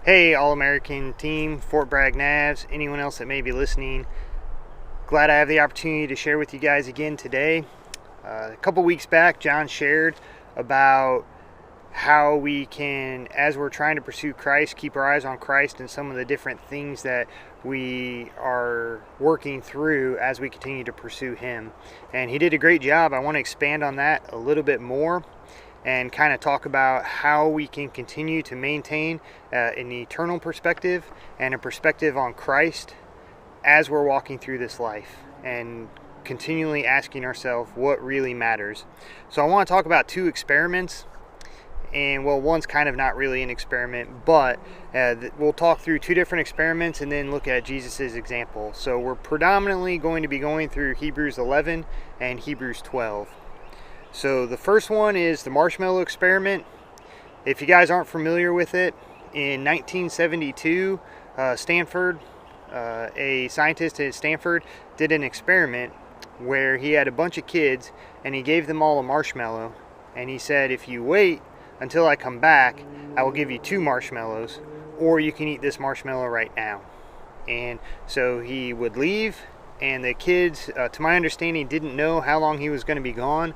Hey, All-American team, Fort Bragg Navs, anyone else that may be listening. Glad I have the opportunity to share with you guys again today. A couple weeks back, John shared about how we can, as we're trying to pursue Christ, keep our eyes on Christ and some of the different things that we are working through as we continue to pursue Him. And he did a great job. I want to expand on that a little bit more and kind of talk about how we can continue to maintain an eternal perspective and a perspective on Christ as we're walking through this life and continually asking ourselves what really matters. So I want to talk about two experiments, and well, one's kind of not really an experiment, but we'll talk through two different experiments and then look at Jesus's example. So we're predominantly going to be going through Hebrews 11 and Hebrews 12. So the first one is the Marshmallow experiment. If you guys aren't familiar with it, in 1972, Stanford, a scientist at Stanford, did an experiment where he had a bunch of kids and he gave them all a marshmallow, and he said, if you wait until I come back, I will give you 2 marshmallows, or you can eat this marshmallow right now. And so he would leave, and the kids, to my understanding, didn't know how long he was going to be gone.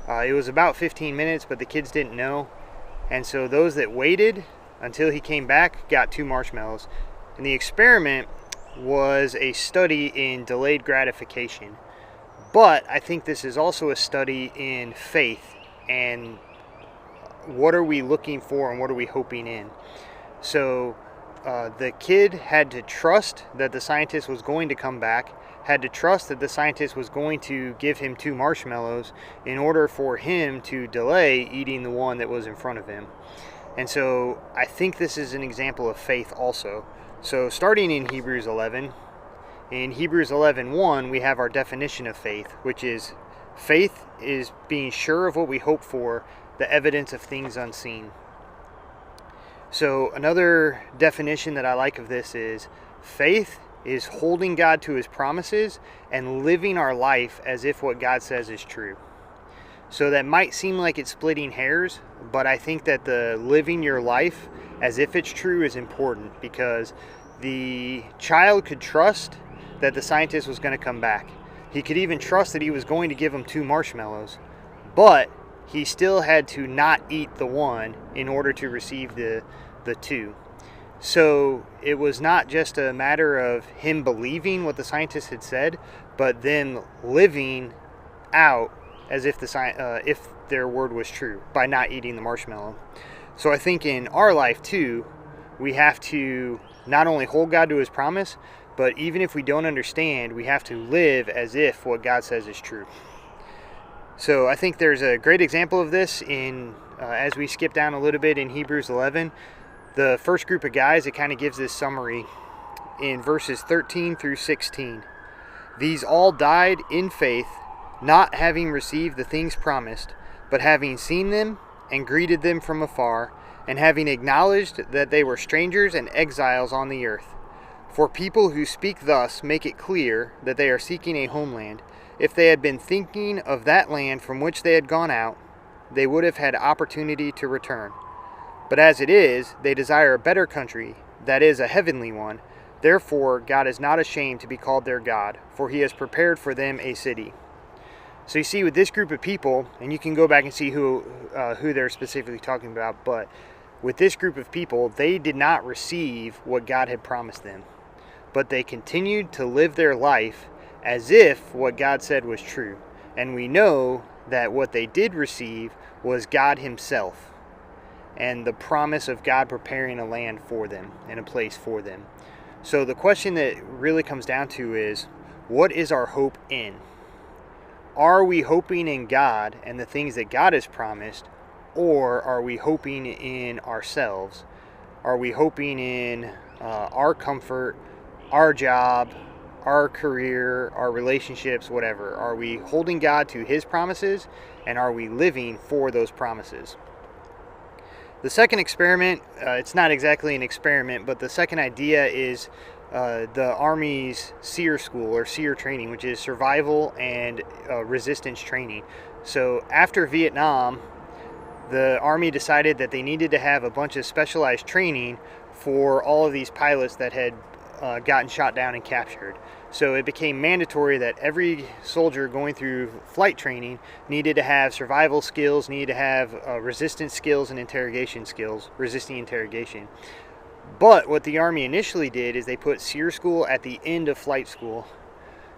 It was about 15 minutes, but the kids didn't know. And so those that waited until he came back got 2 marshmallows. And the experiment was a study in delayed gratification. But I think this is also a study in faith and what are we looking for and what are we hoping in. So the kid had to trust that the scientist was going to come back, had to trust that the scientist was going to give him 2 marshmallows in order for him to delay eating the one that was in front of him. And so I think this is an example of faith also. So starting in Hebrews 11, in Hebrews 11:1, we have our definition of faith, which is faith is being sure of what we hope for, the evidence of things unseen. So another definition that I like of this is faith is holding God to His promises and living our life as if what God says is true. So that might seem like it's splitting hairs, but I think that the living your life as if it's true is important, because the child could trust that the scientist was going to come back. He could even trust that he was going to give him 2 marshmallows, but he still had to not eat the one in order to receive the 2. So it was not just a matter of him believing what the scientist had said, but then living out as if if their word was true by not eating the marshmallow. So I think in our life too, we have to not only hold God to His promise, but even if we don't understand, we have to live as if what God says is true. So I think there's a great example of this in as we skip down a little bit in Hebrews 11. The first group of guys, it kind of gives this summary in verses 13 through 16. These all died in faith, not having received the things promised, but having seen them and greeted them from afar, and having acknowledged that they were strangers and exiles on the earth. For people who speak thus make it clear that they are seeking a homeland. If they had been thinking of that land from which they had gone out, they would have had opportunity to return. But as it is, they desire a better country, that is, a heavenly one. Therefore, God is not ashamed to be called their God, for He has prepared for them a city. So you see, with this group of people, and you can go back and see who they're specifically talking about, but with this group of people, they did not receive what God had promised them, but they continued to live their life as if what God said was true. And we know that what they did receive was God Himself and the promise of God preparing a land for them and a place for them. So the question that really comes down to is, what is our hope in? Are we hoping in God and the things that God has promised, or are we hoping in ourselves? Are we hoping in our comfort, our job, our career, our relationships, whatever? Are we holding God to His promises, and are we living for those promises? The second experiment, it's not exactly an experiment, but the second idea is the Army's SEER school or SEER training, which is survival and resistance training. So after Vietnam, the Army decided that they needed to have a bunch of specialized training for all of these pilots that had gotten shot down and captured. So it became mandatory that every soldier going through flight training needed to have survival skills, needed to have resistance skills and interrogation skills, resisting interrogation. But what the Army initially did is they put SEER school at the end of flight school.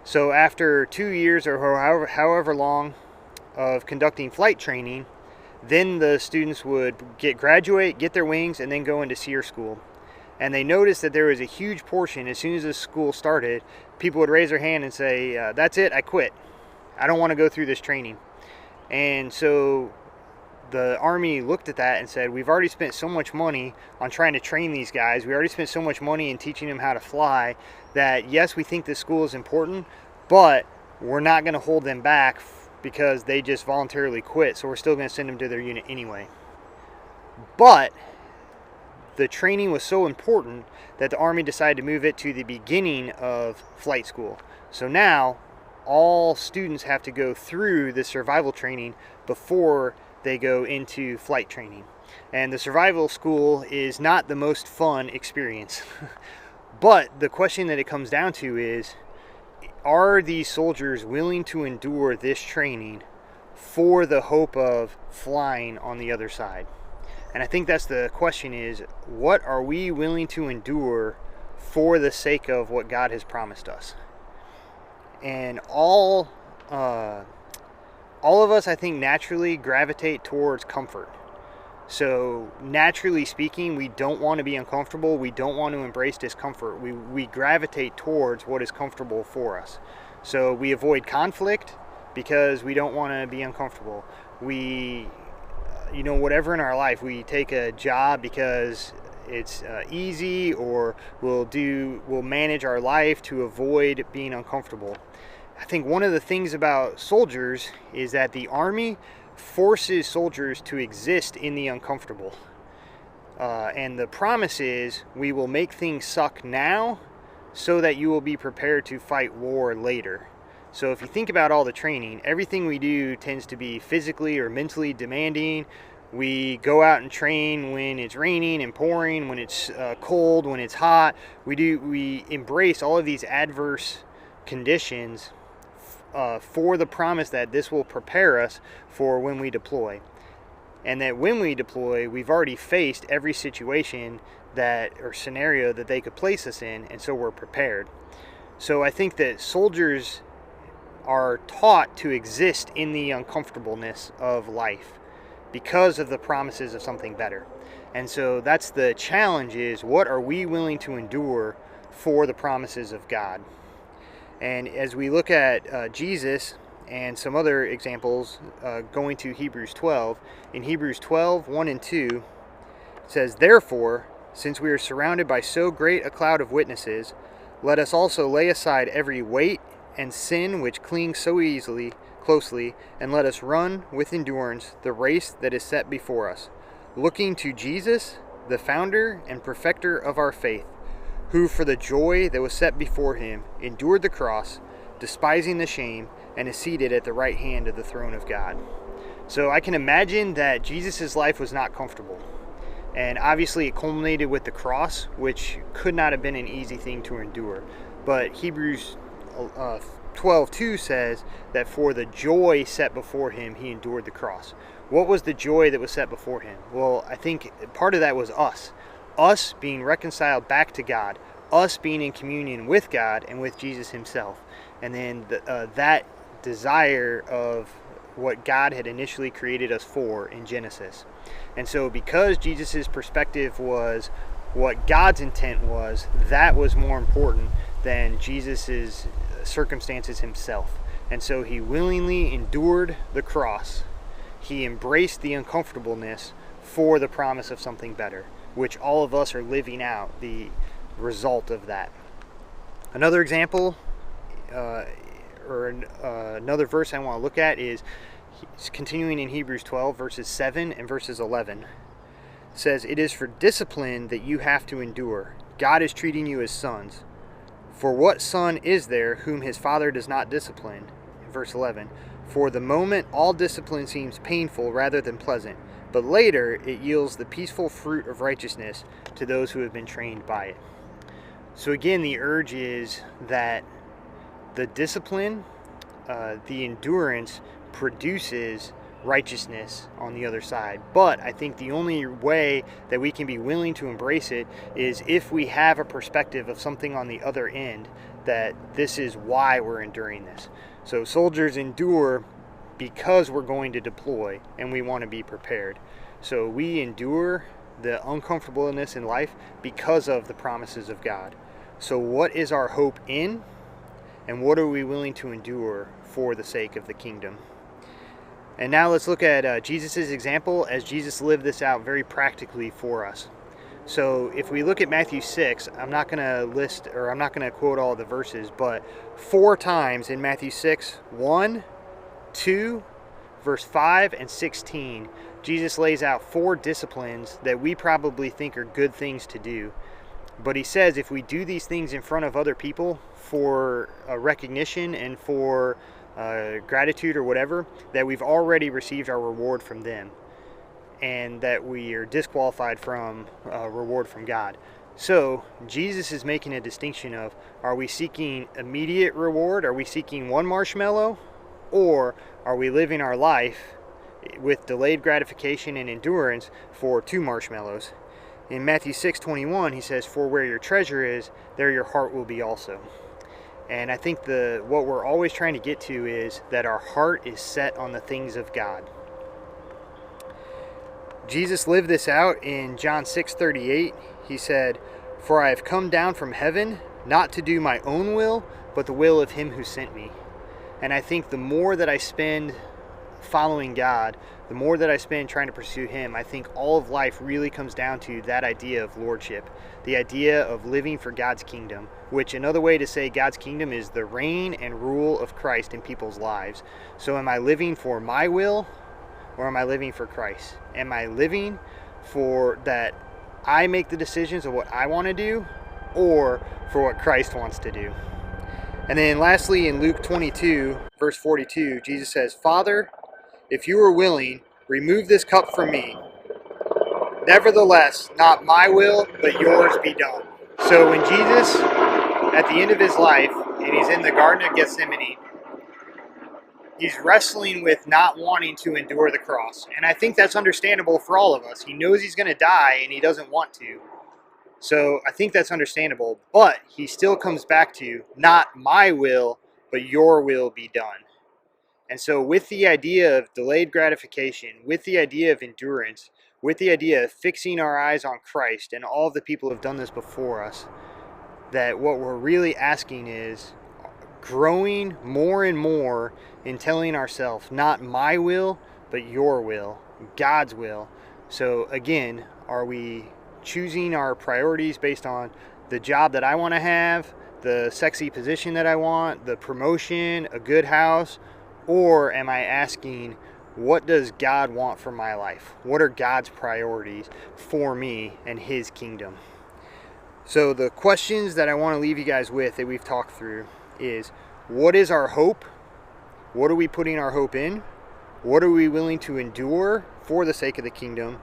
So after 2 years or however long of conducting flight training, then the students would graduate, get their wings, and then go into SEER school. And they noticed that there was a huge portion, as soon as the school started, people would raise their hand and say, that's it, I quit. I don't want to go through this training. And so the Army looked at that and said, we've already spent so much money on trying to train these guys. We already spent so much money in teaching them how to fly that, yes, we think this school is important, but we're not going to hold them back because they just voluntarily quit. So we're still going to send them to their unit anyway. But the training was so important that the Army decided to move it to the beginning of flight school. So now all students have to go through the survival training before they go into flight training. And the survival school is not the most fun experience. But the question that it comes down to is, are these soldiers willing to endure this training for the hope of flying on the other side? And I think that's the question, is what are we willing to endure for the sake of what God has promised us? And all of us, I think, naturally gravitate towards comfort. So naturally speaking, we don't want to be uncomfortable. We don't want to embrace discomfort. We gravitate towards what is comfortable for us. So we avoid conflict because we don't want to be uncomfortable. We whatever in our life, we take a job because it's easy, or we'll manage our life to avoid being uncomfortable. I think one of the things about soldiers is that the Army forces soldiers to exist in the uncomfortable. And the promise is, we will make things suck now so that you will be prepared to fight war later. So if you think about all the training, everything we do tends to be physically or mentally demanding. We go out and train when it's raining and pouring, when it's cold, when it's hot. We embrace all of these adverse conditions for the promise that this will prepare us for when we deploy. And that when we deploy, we've already faced every situation or scenario that they could place us in, and so we're prepared. So I think that soldiers are taught to exist in the uncomfortableness of life because of the promises of something better. And so that's the challenge, is what are we willing to endure for the promises of God? And as we look at Jesus and some other examples, going to Hebrews 12, in Hebrews 12, 1 and 2, it says, "Therefore, since we are surrounded by so great a cloud of witnesses, let us also lay aside every weight and sin which clings so closely, and let us run with endurance the race that is set before us, looking to Jesus, the founder and perfecter of our faith, who for the joy that was set before him endured the cross, despising the shame, and is seated at the right hand of the throne of God." So I can imagine that Jesus' life was not comfortable. And obviously it culminated with the cross, which could not have been an easy thing to endure. But Hebrews 12:2 says that for the joy set before him, he endured the cross. What was the joy that was set before him? Well, I think part of that was us being reconciled back to God, us being in communion with God and with Jesus himself. And then that desire of what God had initially created us for in Genesis. And so because Jesus' perspective was what God's intent was, that was more important than Jesus' circumstances himself. And so he willingly endured the cross. He embraced the uncomfortableness for the promise of something better, which all of us are living out the result of that. Another example, another verse I want to look at is continuing in Hebrews 12, verses 7 and verses 11. It says, "It is for discipline that you have to endure. God is treating you as sons. For what son is there whom his father does not discipline?" Verse 11, For the moment, all discipline seems painful rather than pleasant, but later it yields the peaceful fruit of righteousness to those who have been trained by it. So again, the urge is that the discipline, the endurance produces righteousness on the other side. But I think the only way that we can be willing to embrace it is if we have a perspective of something on the other end, that this is why we're enduring this. So soldiers endure because we're going to deploy and we want to be prepared. So we endure the uncomfortableness in life because of the promises of God. So what is our hope in, and what are we willing to endure for the sake of the kingdom? And now let's look at Jesus' example as Jesus lived this out very practically for us. So if we look at Matthew 6, I'm not going to quote all the verses, but 4 times in Matthew 6, 1, 2, verse 5, and 16, Jesus lays out 4 disciplines that we probably think are good things to do. But he says if we do these things in front of other people for recognition and for gratitude or whatever, that we've already received our reward from them, and that we are disqualified from reward from God. So Jesus is making a distinction of, are we seeking immediate reward? Are we seeking 1 marshmallow? Or are we living our life with delayed gratification and endurance for 2 marshmallows? In Matthew 6:21, he says, "For where your treasure is, there your heart will be also." And I think what we're always trying to get to is that our heart is set on the things of God. Jesus lived this out in John 6:38. He said, "For I have come down from heaven, not to do my own will, but the will of him who sent me." And I think the more that I spend following God, the more that I spend trying to pursue him, I think all of life really comes down to that idea of lordship, the idea of living for God's kingdom, which another way to say God's kingdom is the reign and rule of Christ in people's lives. So am I living for my will, or am I living for Christ? Am I living for that I make the decisions of what I want to do, or for what Christ wants to do? And then lastly, in Luke 22, verse 42, Jesus says, "Father, if you are willing, remove this cup from me. Nevertheless, not my will, but yours be done." So when Jesus, at the end of his life, and he's in the Garden of Gethsemane, he's wrestling with not wanting to endure the cross. And I think that's understandable for all of us. He knows he's going to die, and he doesn't want to. So I think that's understandable. But he still comes back to, not my will, but your will be done. And so with the idea of delayed gratification, with the idea of endurance, with the idea of fixing our eyes on Christ and all of the people who have done this before us, that what we're really asking is growing more and more in telling ourselves, not my will, but your will, God's will. So again, are we choosing our priorities based on the job that I want to have, the sexy position that I want, the promotion, a good house? Or am I asking, what does God want for my life? What are God's priorities for me and his kingdom? So the questions that I want to leave you guys with that we've talked through is, what is our hope? What are we putting our hope in? What are we willing to endure for the sake of the kingdom?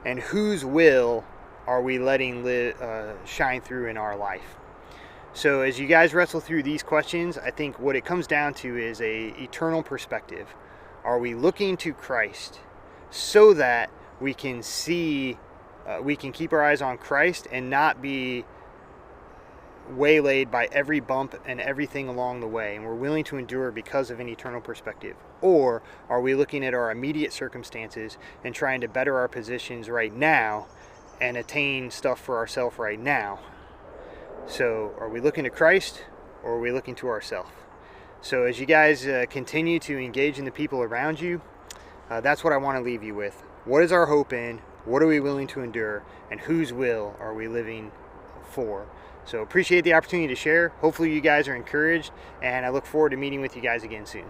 And whose will are we letting shine through in our life? So as you guys wrestle through these questions, I think what it comes down to is a eternal perspective. Are we looking to Christ so that we can see, we can keep our eyes on Christ and not be waylaid by every bump and everything along the way, and we're willing to endure because of an eternal perspective? Or are we looking at our immediate circumstances and trying to better our positions right now and attain stuff for ourselves right now? So are we looking to Christ, or are we looking to ourselves? So as you guys continue to engage in the people around you, that's what I want to leave you with. What is our hope in? What are we willing to endure? And whose will are we living for? So appreciate the opportunity to share. Hopefully you guys are encouraged, and I look forward to meeting with you guys again soon.